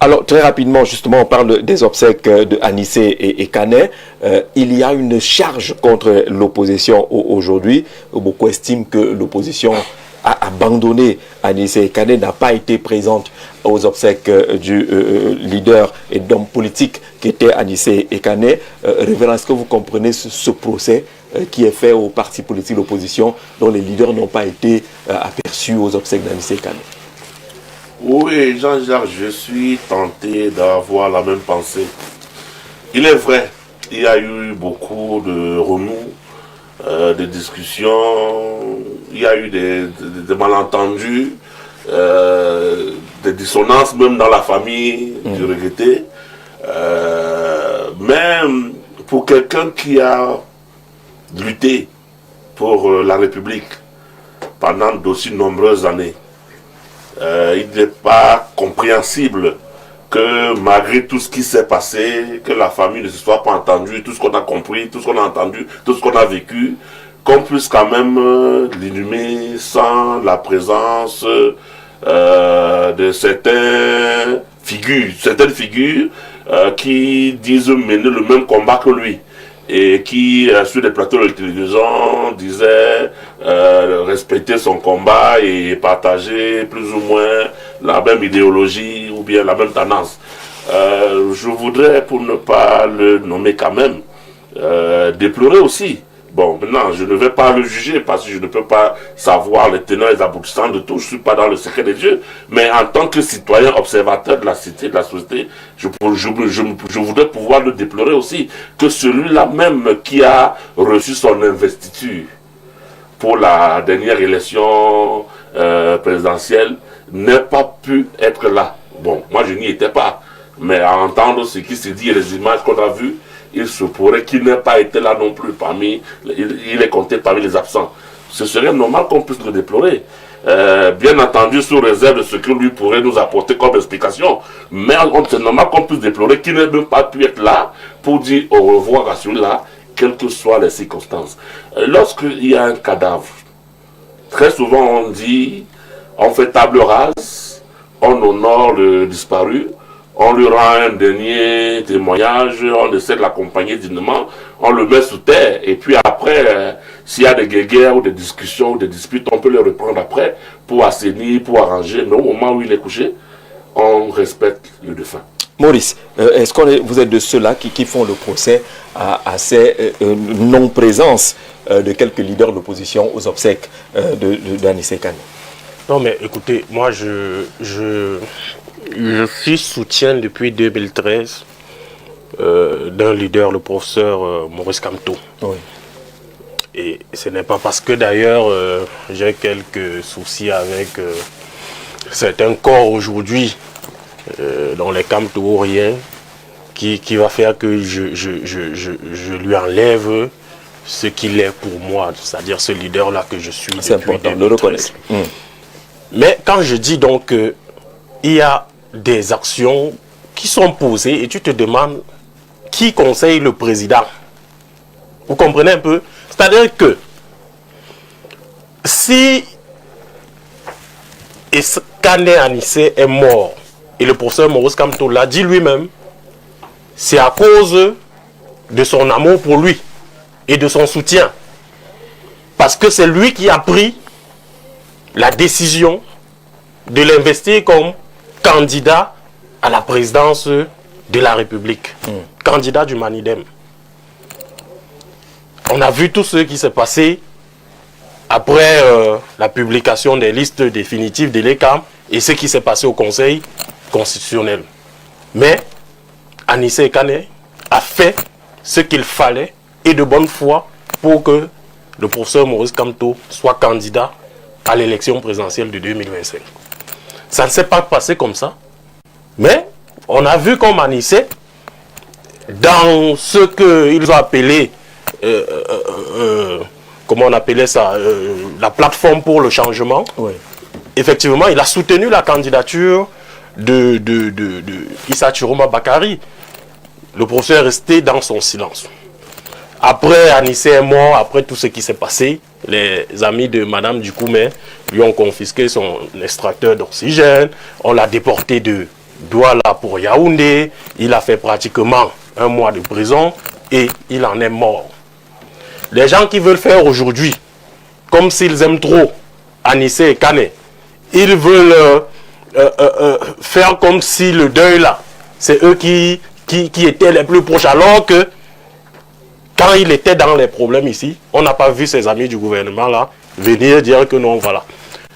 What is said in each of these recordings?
Alors, très rapidement, justement, on parle des obsèques de Anissé et Kané. Il y a une charge contre l'opposition aujourd'hui. Beaucoup estiment que l'opposition a abandonné Anissé et Kané, n'a pas été présente aux obsèques du leader et d'homme politique qui était Anissé et Kané. Révérend, est-ce que vous comprenez ce procès qui est fait aux partis politiques d'opposition dont les leaders n'ont pas été aperçus aux obsèques d'Anissé et Kané? Oui, Jean-Jacques, je suis tenté d'avoir la même pensée. Il est vrai, il y a eu beaucoup de remous, de discussions, il y a eu des malentendus, des dissonances même dans la famille du regretté. Mais pour quelqu'un qui a lutté pour la République pendant d'aussi nombreuses années, il n'est pas compréhensible que malgré tout ce qui s'est passé, que la famille ne se soit pas entendue, tout ce qu'on a compris, tout ce qu'on a entendu, tout ce qu'on a vécu, qu'on puisse quand même l'inhumer sans la présence de certaines figures qui disent mener le même combat que lui. Et qui, sur les plateaux de télévision, disait respecter son combat et partager plus ou moins la même idéologie ou bien la même tendance. Je voudrais, pour ne pas le nommer quand même, déplorer aussi. Bon, maintenant, je ne vais pas le juger parce que je ne peux pas savoir les tenants et les aboutissants de tout. Je ne suis pas dans le secret des dieux. Mais en tant que citoyen observateur de la cité, de la société, je voudrais pouvoir le déplorer aussi. Que celui-là même qui a reçu son investiture pour la dernière élection présidentielle n'ait pas pu être là. Bon, moi je n'y étais pas. Mais à entendre ce qui s'est dit et les images qu'on a vues, il se pourrait qu'il n'ait pas été là non plus il est compté parmi les absents. Ce serait normal qu'on puisse le déplorer. Bien entendu, sous réserve de ce que lui pourrait nous apporter comme explication. Mais c'est normal qu'on puisse déplorer qu'il n'ait même pas pu être là pour dire au revoir à celui-là, quelles que soient les circonstances. Lorsqu'il y a un cadavre, très souvent on dit, on fait table rase, on honore le disparu, on lui rend un dernier témoignage, on essaie de l'accompagner dignement, on le met sous terre, et puis après, s'il y a des guéguerres ou des discussions ou des disputes, on peut les reprendre après pour assainir, pour arranger, mais au moment où il est couché, on respecte le défunt. Maurice, est-ce que vous êtes de ceux-là qui font le procès à ces non-présences de quelques leaders de l'opposition aux obsèques d'Anissé Kané? Non mais écoutez, moi je suis soutien depuis 2013 d'un leader, le professeur Maurice Kamto. Oui. Et ce n'est pas parce que d'ailleurs j'ai quelques soucis avec certains corps aujourd'hui dans les Kamto ou rien qui va faire que je lui enlève ce qu'il est pour moi, c'est-à-dire ce leader-là que je suis. C'est important de le reconnaître. Mais quand je dis donc il y a des actions qui sont posées et tu te demandes qui conseille le président. Vous comprenez un peu? C'est-à-dire que si Kané Anissé est mort et le professeur Maurice Kamto l'a dit lui-même, c'est à cause de son amour pour lui et de son soutien. Parce que c'est lui qui a pris la décision de l'investir comme candidat à la présidence de la République. Candidat du Manidem. On a vu tout ce qui s'est passé après la publication des listes définitives de l'ECAM et ce qui s'est passé au Conseil constitutionnel. Mais Anissé Kané a fait ce qu'il fallait et de bonne foi pour que le professeur Maurice Kamto soit candidat à l'élection présidentielle de 2025. Ça ne s'est pas passé comme ça. Mais on a vu comme Anissé, dans ce qu'ils ont appelé, comment on appelait ça, la plateforme pour le changement, oui. Effectivement, il a soutenu la candidature de Issa Chiroma Bakari. Le professeur est resté dans son silence. Après, Anissé est mort, après tout ce qui s'est passé, les amis de Madame Dikoumé lui ont confisqué son extracteur d'oxygène, on l'a déporté de Douala pour Yaoundé, il a fait pratiquement 1 mois de prison et il en est mort. Les gens qui veulent faire aujourd'hui, comme s'ils aiment trop Anissé et Kane, ils veulent faire comme si le deuil là, c'est eux qui étaient les plus proches, alors que quand il était dans les problèmes ici, on n'a pas vu ses amis du gouvernement là venir dire que non, voilà.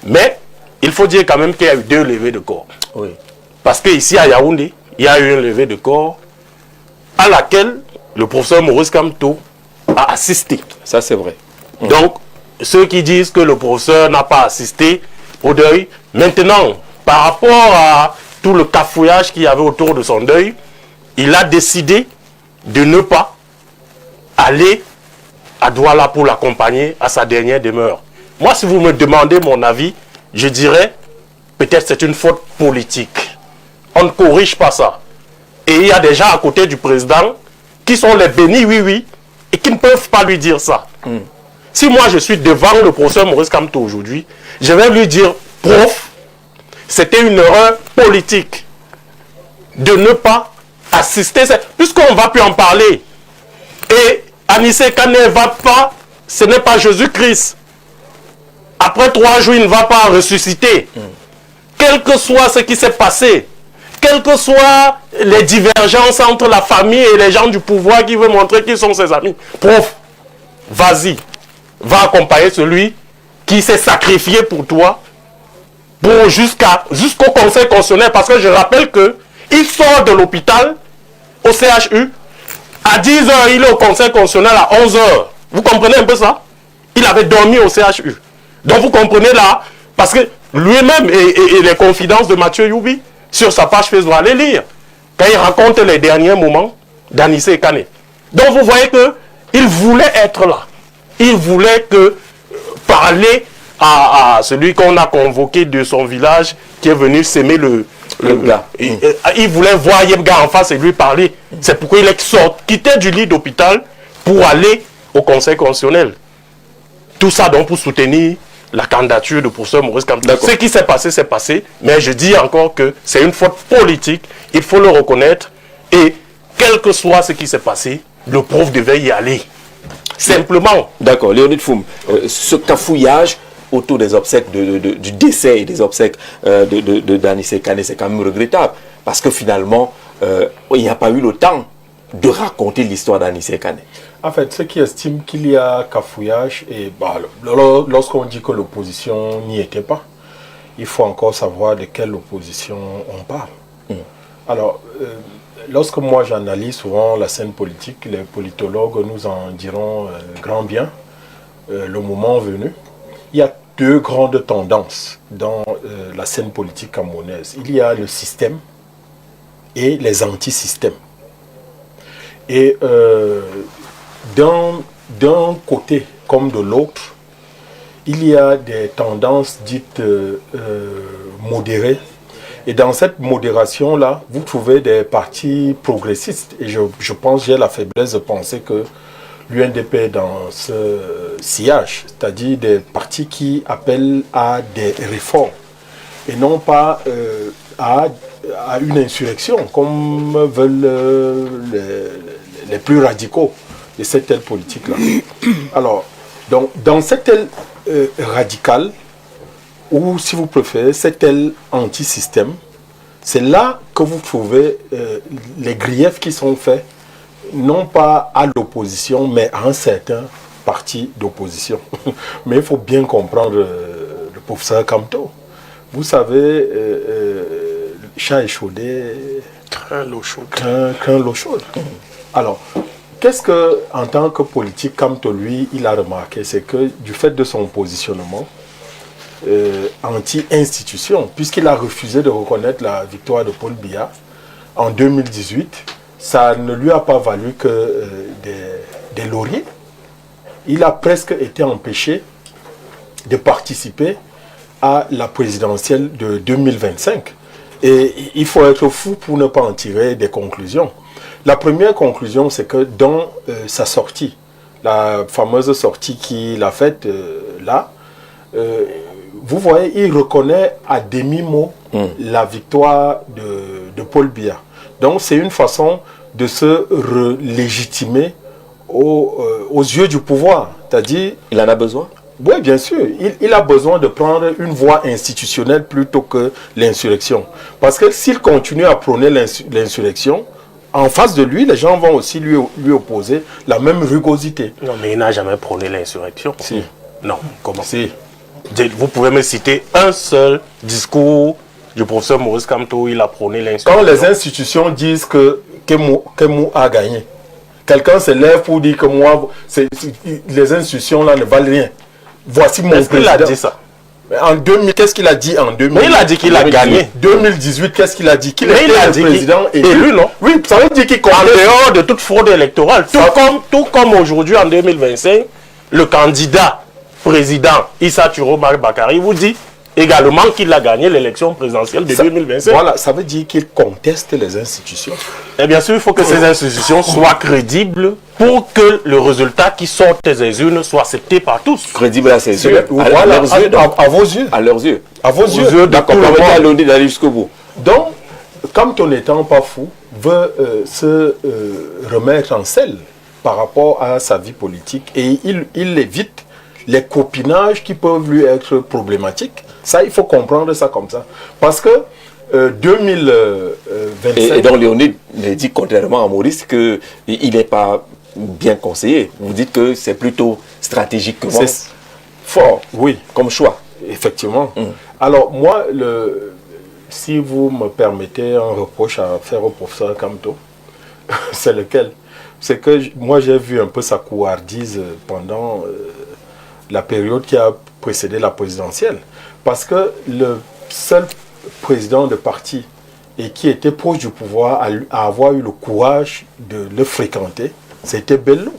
Mais il faut dire quand même qu'il y a eu 2 levées de corps. Oui. Parce qu'ici à Yaoundé, il y a eu une levée de corps à laquelle le professeur Maurice Kamto a assisté. Ça, c'est vrai. Donc, ceux qui disent que le professeur n'a pas assisté au deuil, maintenant, par rapport à tout le cafouillage qu'il y avait autour de son deuil, il a décidé de ne pas aller à Douala pour l'accompagner à sa dernière demeure. Moi, si vous me demandez mon avis, je dirais peut-être c'est une faute politique. On ne corrige pas ça. Et il y a des gens à côté du président qui sont les bénis, oui, et qui ne peuvent pas lui dire ça. Si moi je suis devant le professeur Maurice Kamto aujourd'hui, je vais lui dire, prof, c'était une erreur politique de ne pas assister, puisqu'on ne va plus en parler. Et Anissé Kane ne va pas, ce n'est pas Jésus-Christ. Après 3 jours, il ne va pas ressusciter. Quel que soit ce qui s'est passé, quelles que soient les divergences entre la famille et les gens du pouvoir qui veulent montrer qu'ils sont ses amis, prof, vas-y, va accompagner celui qui s'est sacrifié pour toi, pour jusqu'au Conseil constitutionnel, parce que je rappelle que il sort de l'hôpital au CHU, à 10h, il est au Conseil constitutionnel à 11h. Vous comprenez un peu ça? Il avait dormi au CHU. Donc vous comprenez là, parce que lui-même et les confidences de Mathieu Youbi, sur sa page Facebook, allez lire, quand il raconte les derniers moments d'Anissé Kane. Donc vous voyez qu'il voulait être là. Il voulait parler à celui qu'on a convoqué de son village, qui est venu s'aimer le gars. Il voulait voir Yebga en face et lui parler. C'est pourquoi il est quitté du lit d'hôpital pour aller au Conseil constitutionnel. Tout ça donc pour soutenir la candidature de professeur Maurice Kamto. Ce qui s'est passé, c'est passé. Mais je dis encore que c'est une faute politique. Il faut le reconnaître. Et quel que soit ce qui s'est passé, le prof devait y aller. Simplement. D'accord. Léonide Foum, ce cafouillage autour des obsèques, du décès et des obsèques d'Anissé Kane, c'est quand même regrettable. Parce que finalement, il n'y a pas eu le temps de raconter l'histoire d'Anissé Kane. En fait, ceux qui estiment qu'il y a cafouillage, et lorsqu'on dit que l'opposition n'y était pas, il faut encore savoir de quelle opposition on parle. Alors, lorsque moi j'analyse souvent la scène politique, les politologues nous en diront grand bien, le moment venu. Il y a 2 grandes tendances dans la scène politique camerounaise. Il y a le système et les anti-systèmes. Et d'un côté comme de l'autre, il y a des tendances dites modérées. Et dans cette modération-là, vous trouvez des partis progressistes. Et je pense, j'ai la faiblesse de penser que l'UNDP est dans ce sillage, c'est-à-dire des partis qui appellent à des réformes et non pas à une insurrection, comme veulent les plus radicaux de cette aile politique-là. Alors, donc, dans cette aile radicale, ou si vous préférez, cette aile anti-système, c'est là que vous trouvez les griefs qui sont faits, non pas à l'opposition, mais à un certain parti d'opposition. Mais il faut bien comprendre le professeur Kamto. Vous savez, chat échaudé, craint l'eau chaude. Alors, qu'est-ce que, en tant que politique, Kamto, lui, il a remarqué, c'est que du fait de son positionnement anti-institution, puisqu'il a refusé de reconnaître la victoire de Paul Biya en 2018, ça ne lui a pas valu que des lauriers. Il a presque été empêché de participer à la présidentielle de 2025. Et il faut être fou pour ne pas en tirer des conclusions. La première conclusion, c'est que dans sa sortie, la fameuse sortie qu'il a faite là, vous voyez, il reconnaît à demi-mot la victoire de de Paul Biya. Donc c'est une façon de se légitimer aux yeux du pouvoir. C'est-à-dire... Il en a besoin? Oui, bien sûr. Il a besoin de prendre une voie institutionnelle plutôt que l'insurrection. Parce que s'il continue à prôner l'insurrection, en face de lui, les gens vont aussi lui opposer la même rugosité. Non, mais il n'a jamais prôné l'insurrection. Si. Non, comment? Si. Vous pouvez me citer un seul discours du professeur Maurice Kamto où il a prôné l'insurrection? Quand les institutions disent que Kemou a gagné, quelqu'un se lève pour dire que les institutions là ne valent rien. Voici mon président. Est-ce qu'il a dit ça? En 2000, qu'est-ce qu'il a dit en 2000? Mais il a dit qu'il a gagné. 2018, qu'est-ce qu'il a dit? Qu'il était le président élu, non? Oui, ça veut dire qu'il en dehors de toute fraude électorale. Tout comme aujourd'hui, en 2025, le candidat président Issa Thiouro Bakary vous dit également qu'il a gagné l'élection présidentielle de 2025. Voilà, ça veut dire qu'il conteste les institutions. Et bien sûr, il faut que ces institutions soient crédibles pour que le résultat qui sort des urnes soit accepté par tous. Crédible à ses yeux. Voilà, à vos yeux. À leurs yeux. À vos yeux. D'accord, permettez d'aller jusqu'au bout. Donc, comme ton n'étant pas fou, veut se remettre en selle par rapport à sa vie politique et il évite les copinages qui peuvent lui être problématiques. Ça, il faut comprendre ça comme ça. Parce que 2025... Et donc Léonide dit contrairement à Maurice qu'il n'est pas bien conseillé. Vous dites que c'est plutôt stratégiquement fort, oui, comme choix. Effectivement. Alors moi, si vous me permettez un reproche à faire au professeur Kamto, c'est lequel? C'est que moi j'ai vu un peu sa couardise pendant la période qui a précédé la présidentielle. Parce que le seul président de parti et qui était proche du pouvoir à avoir eu le courage de le fréquenter, c'était Bello.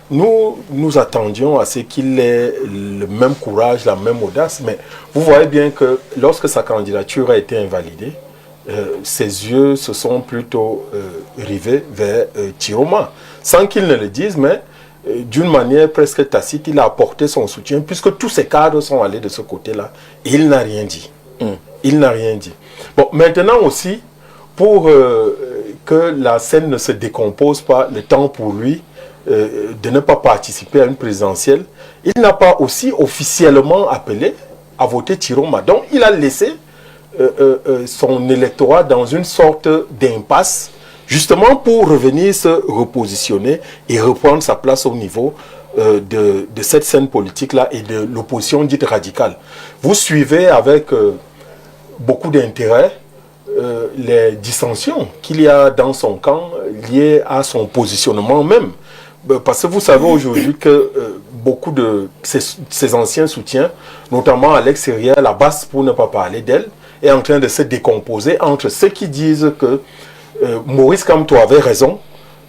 Nous attendions à ce qu'il ait le même courage, la même audace, mais vous voyez bien que lorsque sa candidature a été invalidée, ses yeux se sont plutôt rivés vers Chiroma, sans qu'il ne le dise, mais d'une manière presque tacite, il a apporté son soutien, puisque tous ses cadres sont allés de ce côté-là, et il n'a rien dit. Il n'a rien dit. Bon, maintenant aussi, pour que la scène ne se décompose pas, le temps pour lui de ne pas participer à une présidentielle, il n'a pas aussi officiellement appelé à voter Chiroma. Donc, il a laissé son électorat dans une sorte d'impasse, justement pour revenir se repositionner et reprendre sa place au niveau de cette scène politique-là et de l'opposition dite radicale. Vous suivez avec beaucoup d'intérêt les dissensions qu'il y a dans son camp liées à son positionnement même. Parce que vous savez aujourd'hui que beaucoup de ses anciens soutiens, notamment à l'extérieur, la base pour ne pas parler d'elle, est en train de se décomposer entre ceux qui disent que Maurice Kamto avait raison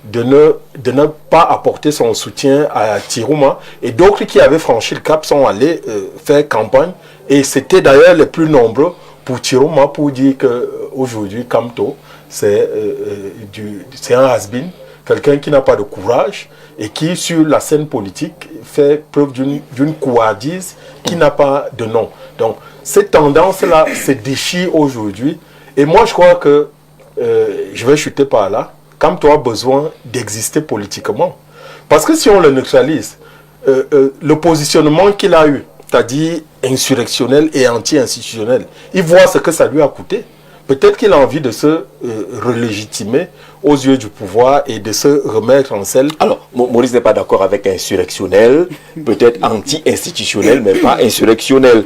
de ne pas apporter son soutien à Chiroma et d'autres qui avaient franchi le cap sont allés faire campagne et c'était d'ailleurs les plus nombreux pour Chiroma pour dire qu'aujourd'hui Kamto c'est un has-been, quelqu'un qui n'a pas de courage et qui sur la scène politique fait preuve d'une couardise qui n'a pas de nom. Donc cette tendance-là se déchire aujourd'hui et moi je crois que je vais chuter par là, Kamto a besoin d'exister politiquement. Parce que si on le neutralise, le positionnement qu'il a eu, c'est-à-dire insurrectionnel et anti-institutionnel, il voit ce que ça lui a coûté. Peut-être qu'il a envie de se relégitimer aux yeux du pouvoir et de se remettre en selle. Alors, Maurice n'est pas d'accord avec insurrectionnel, peut-être anti-institutionnel, mais pas insurrectionnel.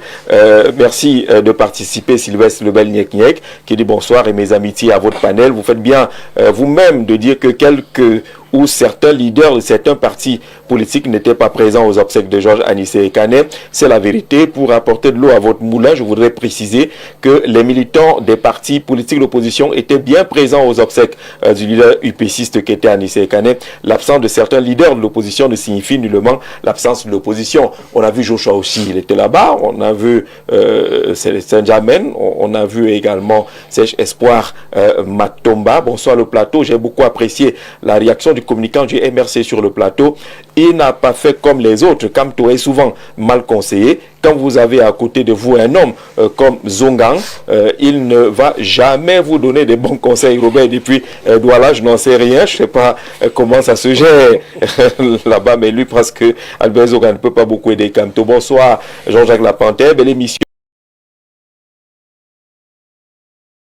Merci de participer, Sylvestre Lebel-Niek-Niek, qui dit bonsoir et mes amitiés à votre panel. Vous faites bien vous-même de dire que quelques ou certains leaders de certains partis politiques n'étaient pas présents aux obsèques de Georges Anissé Ekane. C'est la vérité. Pour apporter de l'eau à votre moulin, je voudrais préciser que les militants des partis politiques d'opposition étaient bien présents aux obsèques du leader UPCiste qui était Anissé Ekane. L'absence de certains leaders de l'opposition ne signifie nullement l'absence de l'opposition. On a vu Joshua aussi, il était là-bas. On a vu Saint-Germain. On a vu également Serge Espoir Matomba. Bonsoir le plateau. J'ai beaucoup apprécié la réaction du du communicant du MRC sur le plateau. Il n'a pas fait comme les autres. Kamto est souvent mal conseillé. Quand vous avez à côté de vous un homme comme Zongang, il ne va jamais vous donner des bons conseils. Robert, depuis Douala, je n'en sais rien. Je ne sais pas comment ça se gère là-bas, mais lui, parce que Albert Zongang ne peut pas beaucoup aider Kamto. Bonsoir, Jean-Jacques Lapanthère. Belle émission.